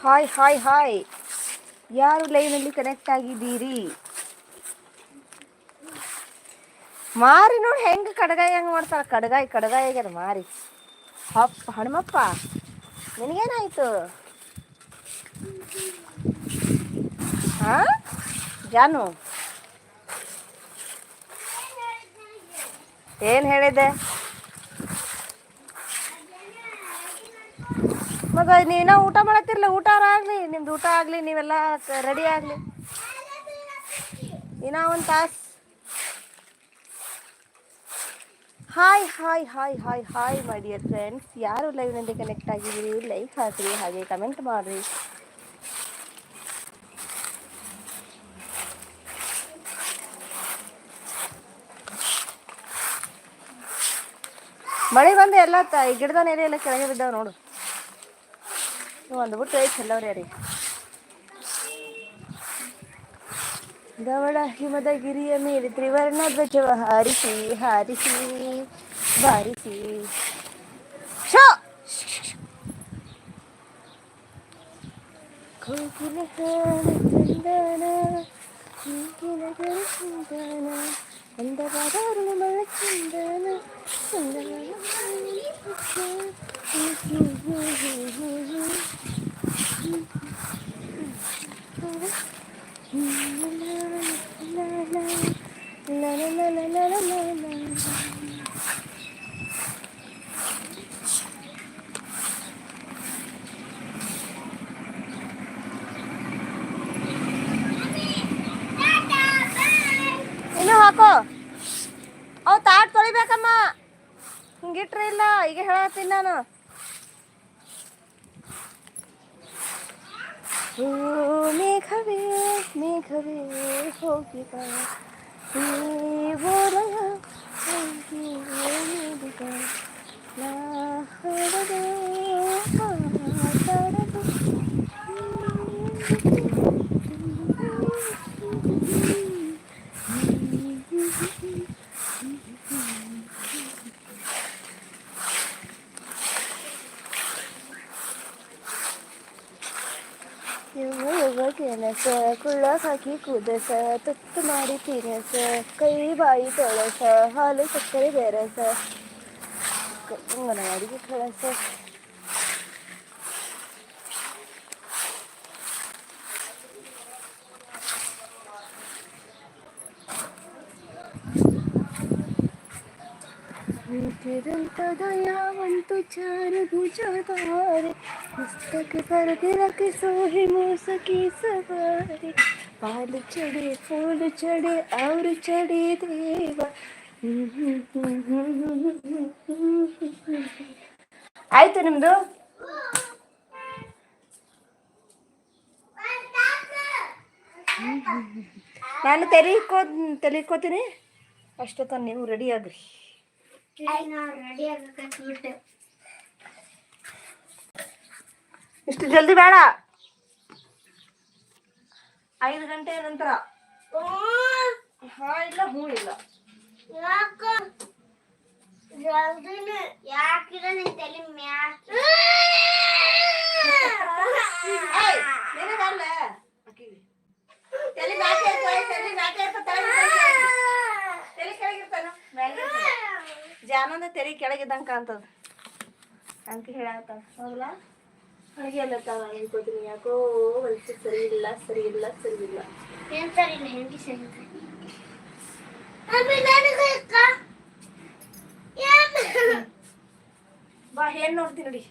Hi hi hi, ಯಾರು ಲೈವ್ನಲ್ಲಿ connect ಆಗಿದ್ದೀರಿ? ಮಾರಿ ನೋಡಿ ಹೆಂಗೆ ಕಡಗಾಯಿ ಹೆಂಗೆ ಮಾಡ್ತಾರೆ. ಕಡಗಾಯಿ ಆಗ್ಯದ ಮಾರಿ. ಹನುಮಪ್ಪ ನಿನಗೇನಾಯ್ತು? ಹಾ ಜಾನು ಏನು ಹೇಳಿದೆ ಮಗ? ನೀನ ಊಟ ಮಾಡತ್ತಿರ್ಲಿ, ಊಟ ಆಗಲಿ, ನಿಮ್ದು ಊಟ ಆಗಲಿ, ನೀವೆಲ್ಲ ರೆಡಿ ಆಗಲಿ. ಇನ್ನ ಒಂದು ತಾಸು. Hi hi hi hi hi my dear friends, ಯಾರು ಲೈವ್ನಲ್ಲಿ ಕನೆಕ್ಟ್ ಆಗಿದ್ದೀರಿ ಲೈಕ್ ಹಾಕ್ರಿ, ಹಾಗೆ ಕಮೆಂಟ್ ಮಾಡಿರಿ. ಮಳೆ ಬಂದು ಎಲ್ಲ ಗಿಡದ ನೆಲೆ ಎಲ್ಲ ಕೆಳಗೆ ಬಿದ್ದಾವ ನೋಡು. ಒಂದು ಬಿಟ್ಟು ಚೆಲ್ಲವ್ರಿ ರೀ. ಧವಳ ಹಿಮದ ಗಿರಿಯ ಮೇಲೆ ತ್ರಿವರ್ಣ ಧ್ವಜವ ಹಾರಿಸಿ ಹಾರಿಸಿ ಬಾರಿಸಿ. ಕೋಕಿಲ ಚಂದನ ಕೋಕಿಲ ಚಂದನ ಅಂದವಾದ ಮಳ ಚಂದನ ಇನ್ನು ಹಾಕೋ. ಅವು ತಾಟ್ ತೊಳಿಬೇಕಮ್ಮ, ಹಿಂಗಿಟ್ರೆ ಇಲ್ಲ. ಈಗ ಹೇಳತ್ತೀನಿ ನಾನು. ಓ ಮೇಘವೇ ಮೇಘವೇ ಹೋಗಿ ಬಾ, ಈ ಬೋಲಯ ಹೋಗಿ ಹೋಗಿ ಬಾ, ನಾ ಹೊರಗೆ ಮಾತಾಡದು. ಕೆಲಸ ಕುಳ್ಳ ಹಾಕಿ ಕುದಸ, ತುತ್ತು ಮಾಡಿ ತಿನಸ, ಕೈ ಬಾಯಿ ತೊಳಸ, ಹಾಲು ಸಕ್ಕರೆ ಬೆರಸ, ಅಂಗನವಾಡಿಗೆ ಕಳಸ. ನಿಂತಿದಂತದ ಯಾವಂತೂ ಚಾರ ಭುಜದಾರೆ, ಪುಸ್ತಕ ಬರೆದಿರಕ್ಕೆ ಸೋಹಿ ಮೋಸಕಿ ಸವಾರಿ, ಪಾಲು ಚಡೆ ಫೂಲು ಚಡೆ ಅವರು ಚಡೆ ದೇವ. ಆಯ್ತು ನಿಮ್ದು? ನಾನು ತೆಲಿಕೋತೀನಿ ಅಷ್ಟೊತ್ತ ನೀವು ರೆಡಿ ಆಗ್ರಿ. ಇಷ್ಟು ಜಲ್ದಿ ಬೇಡ, 5 ಗಂಟೆ ನಂತರ. ಹಾ ಇಲ್ಲ ಹೂ ಇಲ್ಲ. ಜಾನಂದ ತೆರಿ ಕೆಳಗಿದ್ದಂಕ ಅಂತದ ಅಂಕ ಹೇಳತ್ತ ಹೌದಲ್ಲ. ಹಾಗೆ ಅಲ್ಲತ್ತಾವ ಅನ್ಕೋತೀನಿ. ಯಾಕೋ ಒಂದು ಸರಿ ಇಲ್ಲ ಸರಿ ಇಲ್ಲ ಸರಿ ಇಲ್ಲ. ಏನ್ ಸರಿ ಇಲ್ಲ? ಹೆಂಗೆ ಸರಿ ಬಾ, ಏನ್ ನೋಡ್ತೀನಿ ನೋಡಿ.